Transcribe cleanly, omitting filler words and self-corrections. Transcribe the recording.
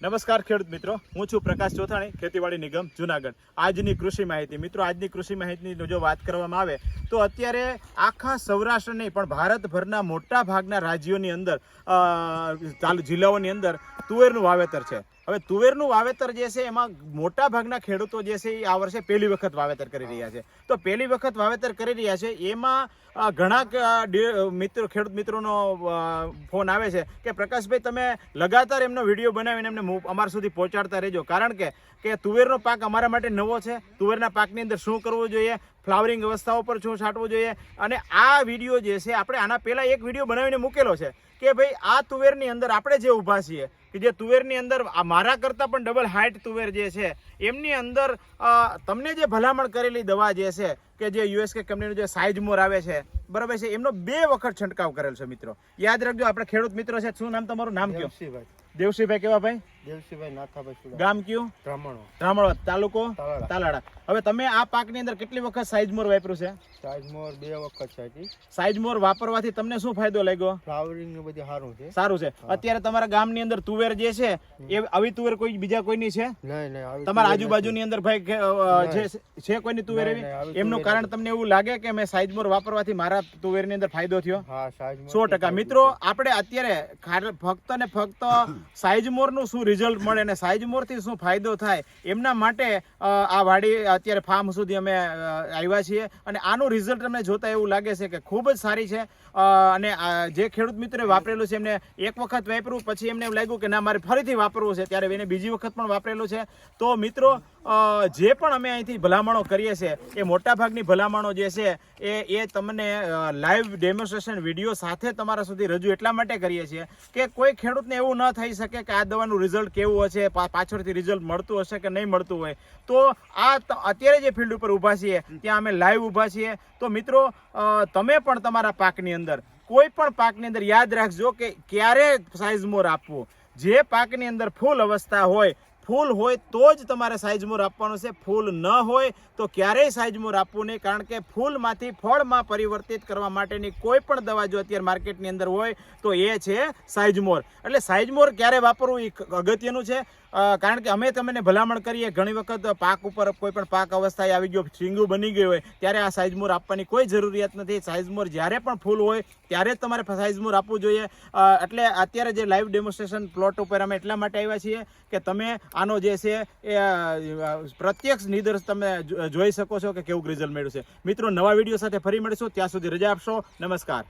નમસ્કાર ખેડૂત મિત્રો, હું છું પ્રકાશ ચોથાણી, ખેતીવાડી નિગમ જુનાગઢ. આજની કૃષિ માહિતી મિત્રો, આજની કૃષિ માહિતીની જો વાત કરવામાં આવે તો અત્યારે આખા સૌરાષ્ટ્ર નહીં પણ ભારતભરના મોટા ભાગના રાજ્યોની અંદર જિલ્લાઓની અંદર તુવેરનું વાવેતર છે. હવે તુવેરનું વાવેતર જે છે એમાં મોટા ભાગના ખેડૂતો જે છે એ આ વર્ષે પહેલી વખત વાવેતર કરી રહ્યા છે. તો પહેલી વખત વાવેતર કરી રહ્યા છે એમાં ઘણા ખેડૂત મિત્રોનો ફોન આવે છે કે પ્રકાશભાઈ તમે લગાતાર એમનો વિડીયો બનાવીને એમને અમારા સુધી પહોંચાડતા રહેજો, કારણ કે તુવેરનો પાક અમારા માટે નવો છે. તુવેરના પાકની અંદર શું કરવું જોઈએ, ફ્લાવરિંગ અવસ્થાઓ પર શું છાંટવું જોઈએ, અને આ વિડીયો જે છે આપણે આના પહેલાં એક વિડીયો બનાવીને મૂકેલો છે કે ભાઈ આ તુવેરની અંદર આપણે જે ઊભા છીએ કે જે તુવેરની અંદર મારા કરતાં પણ ડબલ હાઇટ તુવેર જે છે એમની અંદર તમને જે ભલામણ કરેલી દવા જે છે કે જે યુએસકે કંપનીનું જે સાઇઝમોર આવે છે, બરાબર છે, એમનો 2 વખત છંટકાવ કરેલ છે. મિત્રો યાદ રાખજો, આપણે ખેડૂત મિત્રો છે. શું નામ તમારું? નામ કયો? દેવસિંહભાઈ. કેવા ભાઈ? દેવસિંહભાઈ નાથાભાઈ. ગામ કયું? રામણવા, તાલુકો તાલાડા. હવે તમે આ પાકની અંદર કેટલી વખત સાઇઝમોર વાપર્યું છે? સાઇઝમોર 2 વખત છાંટી. સાઇઝમોર વાપરવાથી તમને શું ફાયદો લાગ્યો? ફ્લાવરિંગ ને બધું સારું છે. સારું છે. અત્યારે તમારા ગામની અંદર તુવેર જે છે એ આવી તુવેર કોઈ બીજા કોઈની છે? નહીં. તમારા આજુબાજુની અંદર ભાઈ છે કોઈની તુવેર એવી? એમનું કારણ તમને એવું લાગે કે મેં સાઇઝમોર વાપરવાથી મારા તુવેરની અંદર ફાયદો થયો? હા, સાઇઝમોર 100%. મિત્રો આપણે અત્યારે ફક્ત ને ફક્ત સાઇઝમોરનું શું રિઝલ્ટ મળે અને સાઇઝમોરથી શું ફાયદો થાય એમના માટે આ વાડી અત્યારે ફાર્મ સુધી અમે આવ્યા છીએ, અને આનું રિઝલ્ટ અમને જોતા એવું લાગે છે કે ખૂબ જ સારી છે. અને જે ખેડૂત મિત્રોએ વાપરેલું છે એમને એક વખત વાપર્યું પછી એમને એમ લાગ્યું કે ના મારે ફરીથી વાપરવું છે, ત્યારે એને બીજી વખત પણ વાપરેલું છે. તો મિત્રો જે પણ અમે અહીંથી ભલામણો કરીએ છીએ એ મોટાભાગની ભલામણો જે છે એ તમને લાઈવ ડેમોન્સ્ટ્રેશન વિડીયો સાથે તમારા સુધી રજૂ એટલા માટે કરીએ છીએ કે કોઈ ખેડૂતને એવું ન થઈ શકે કે આ દવાનું રિઝલ્ટ કેવું હશે, પાછળથી રિઝલ્ટ મળતું હશે કે નહીં મળતું હોય. તો આ અત્યારે જે ફિલ્ડ ઉપર ઊભા છીએ ત્યાં અમે લાઈવ ઊભા છીએ. તો મિત્રો તમે પણ તમારા પાકની અંદર કોઈ પણ પાકની અંદર યાદ રાખજો કે ક્યારે સાઇઝમોર આપવું. જે પાકની અંદર ફૂલ અવસ્થા હોય, ફૂલ હોય તો જ તમારે સાઇઝમોર આપવાનું છે. ફૂલ ન હોય તો ક્યારેય સાઇઝમોર આપવું નહીં, કારણ કે ફૂલમાંથી ફળમાં પરિવર્તિત કરવા માટેની કોઈ પણ દવા જો અત્યારે માર્કેટની અંદર હોય તો એ છે સાઇઝમોર. એટલે સાઇઝમોર ક્યારે વાપરવું એ અગત્યનું છે, કારણ કે અમે તમને ભલામણ કરીએ ઘણી વખત પાક ઉપર કોઈ પણ પાક અવસ્થાએ આવી ગયો, શીંગું બની ગયું હોય ત્યારે આ સાઇઝમોર આપવાની કોઈ જરૂરિયાત નથી. સાઇઝમોર જ્યારે પણ ફૂલ હોય ત્યારે જ તમારે સાઇઝમોર આપવું જોઈએ. એટલે અત્યારે જે લાઈવ ડેમોન્સ્ટ્રેશન પ્લોટ ઉપર અમે એટલા માટે આવ્યા છીએ કે તમે આનો જે છે એ પ્રત્યક્ષ નિદર્શ તમે જોઈ શકો છો કે કેવું રિઝલ્ટ મળ્યું છે. મિત્રો નવા વિડીયો સાથે ફરી મળીશું, ત્યાં સુધી રજા આપશો. નમસ્કાર.